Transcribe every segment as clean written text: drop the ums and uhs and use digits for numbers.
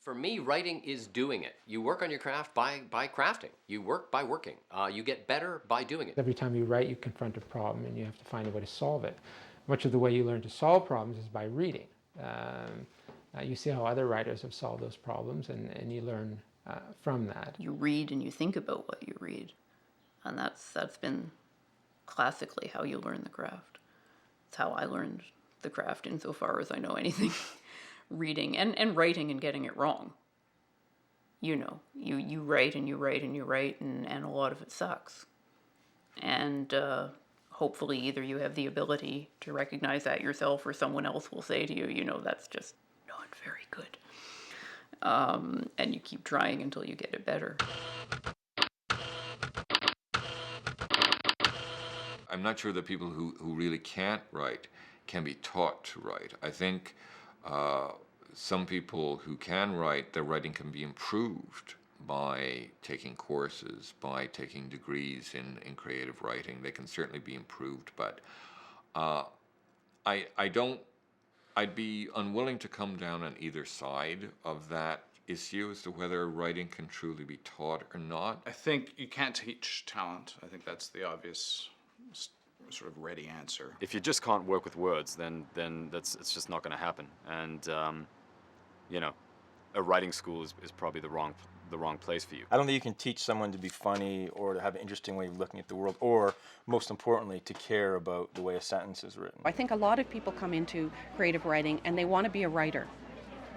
For me, writing is doing it. You work on your craft by crafting. You work by working. You get better by doing it. Every time you write, you confront a problem and you have to find a way to solve it. Much of the way you learn to solve problems is by reading. You see how other writers have solved those problems, and you learn from that. You read and you think about what you read. And that's been classically how you learn the craft. It's how I learned the craft insofar as I know anything. Reading and writing and getting it wrong. You know, you write and you write and you write, and a lot of it sucks. And hopefully either you have the ability to recognize that yourself, or someone else will say to you, you know, that's just not very good. And you keep trying until you get it better. I'm not sure that people who really can't write can be taught to write. I think some people who can write, their writing can be improved by taking courses, by taking degrees in creative writing. They can certainly be improved, but I'd be unwilling to come down on either side of that issue as to whether writing can truly be taught or not. I think you can't teach talent. I think that's the obvious sort of ready answer. If you just can't work with words, then it's just not going to happen. And you know, a writing school is probably the wrong place for you. I don't think you can teach someone to be funny or to have an interesting way of looking at the world, or most importantly, to care about the way a sentence is written. I think a lot of people come into creative writing and they want to be a writer,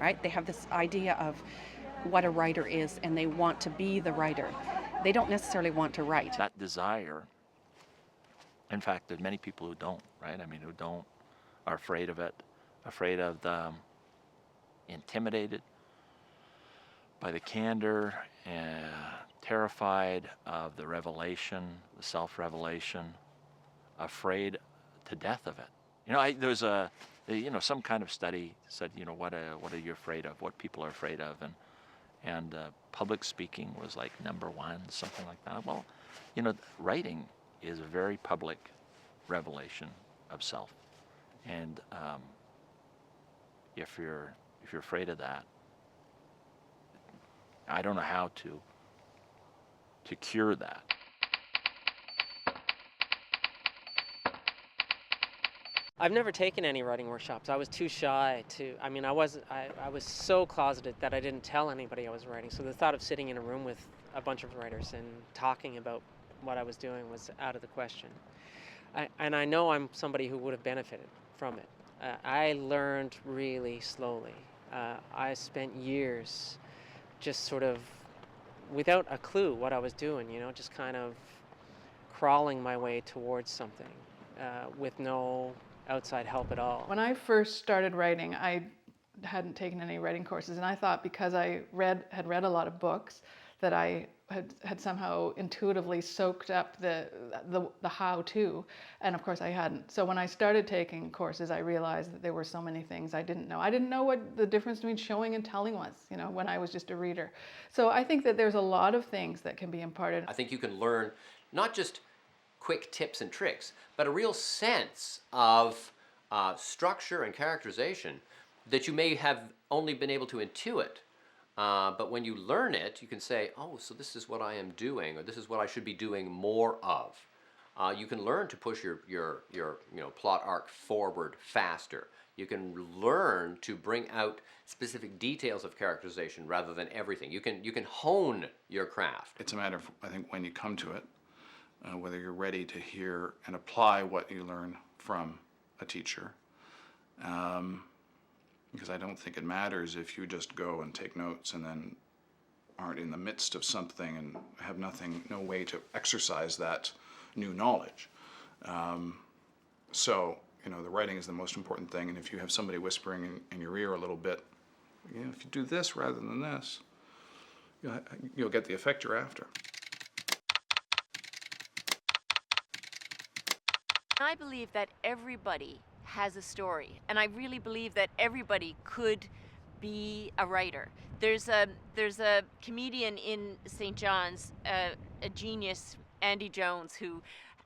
right? They have this idea of what a writer is, and they want to be the writer. They don't necessarily want to write. That desire, in fact, there's many people who don't, right? I mean, who don't, are afraid of it, afraid of the intimidated by the candor, terrified of the revelation, the self-revelation, afraid to death of it. You know, there's some kind of study said, you know, what are you afraid of? What people are afraid of, and public speaking was like number one, something like that. Well, you know, writing is a very public revelation of self, and if you're afraid of that, I don't know how to cure that. I've never taken any writing workshops. I was too shy to. I mean, I was so closeted that I didn't tell anybody I was writing. So the thought of sitting in a room with a bunch of writers and talking about what I was doing was out of the question. And I know I'm somebody who would have benefited from it. I learned really slowly. I spent years just sort of without a clue what I was doing, you know, just kind of crawling my way towards something with no outside help at all. When I first started writing, I hadn't taken any writing courses, and I thought because I had read a lot of books that I had somehow intuitively soaked up the how-to, and of course I hadn't. So when I started taking courses, I realized that there were so many things I didn't know. I didn't know what the difference between showing and telling was, you know, when I was just a reader. So I think that there's a lot of things that can be imparted. I think you can learn not just quick tips and tricks, but a real sense of structure and characterization that you may have only been able to intuit. But when you learn it, you can say, oh, so this is what I am doing, or this is what I should be doing more of. You can learn to push your plot arc forward faster. You can learn to bring out specific details of characterization rather than everything. You can hone your craft. It's a matter of, I think, when you come to it, whether you're ready to hear and apply what you learn from a teacher. Because I don't think it matters if you just go and take notes and then aren't in the midst of something and have no way to exercise that new knowledge. So, you know, the writing is the most important thing, and if you have somebody whispering in your ear a little bit, you know, if you do this rather than this, you'll get the effect you're after. I believe that everybody has a story, and I really believe that everybody could be a writer. There's a comedian in St. John's, a genius, Andy Jones, who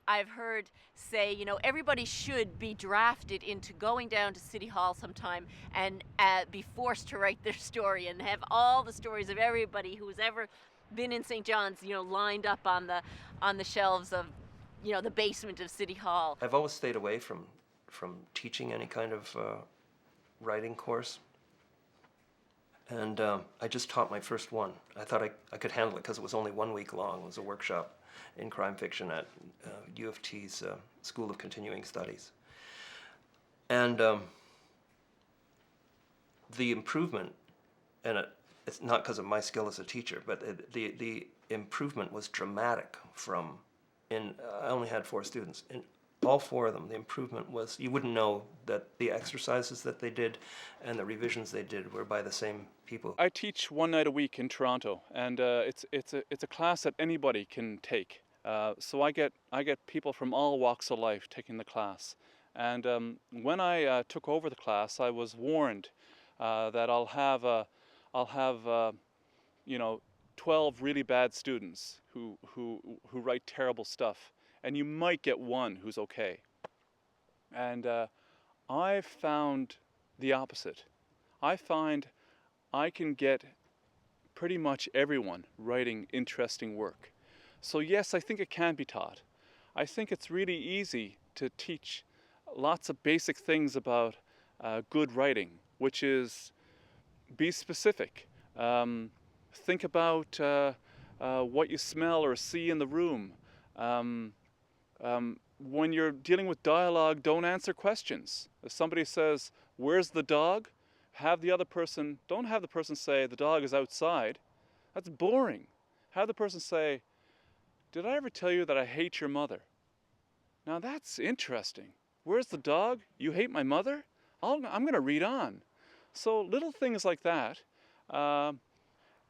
I've heard say, you know, everybody should be drafted into going down to City Hall sometime and be forced to write their story and have all the stories of everybody who's ever been in St. John's, you know, lined up on the shelves of, you know, the basement of City Hall. I've always stayed away from teaching any kind of writing course. And I just taught my first one. I thought I could handle it because it was only 1 week long. It was a workshop in crime fiction at U of T's School of Continuing Studies. And the improvement, and it's not because of my skill as a teacher, but the improvement was dramatic from, I only had 4 students. In all 4 of them, the improvement was, you wouldn't know that the exercises that they did and the revisions they did were by the same people. I teach 1 night a week in Toronto, and it's a class that anybody can take. So I get people from all walks of life taking the class. And when I took over the class, I was warned that I'll have 12 really bad students who write terrible stuff, and you might get 1 who's okay. And I found the opposite. I find I can get pretty much everyone writing interesting work. So yes, I think it can be taught. I think it's really easy to teach lots of basic things about good writing, which is be specific. Think about what you smell or see in the room. When you're dealing with dialogue, don't answer questions. If somebody says, "Where's the dog?" don't have the person say, "The dog is outside." That's boring. Have the person say, "Did I ever tell you that I hate your mother?" Now that's interesting. "Where's the dog? You hate my mother?" I'm going to read on. So little things like that.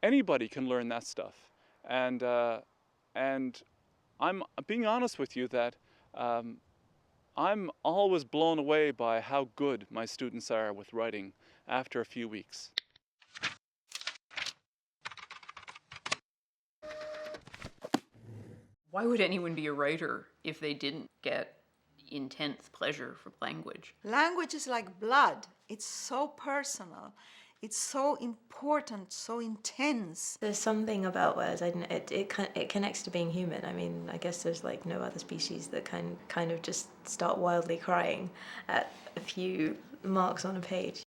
Anybody can learn that stuff. And I'm being honest with you that I'm always blown away by how good my students are with writing after a few weeks. Why would anyone be a writer if they didn't get intense pleasure from language? Language is like blood. It's so personal. It's so important, so intense. There's something about words. It connects to being human. I mean, I guess there's like no other species that kind of just start wildly crying at a few marks on a page.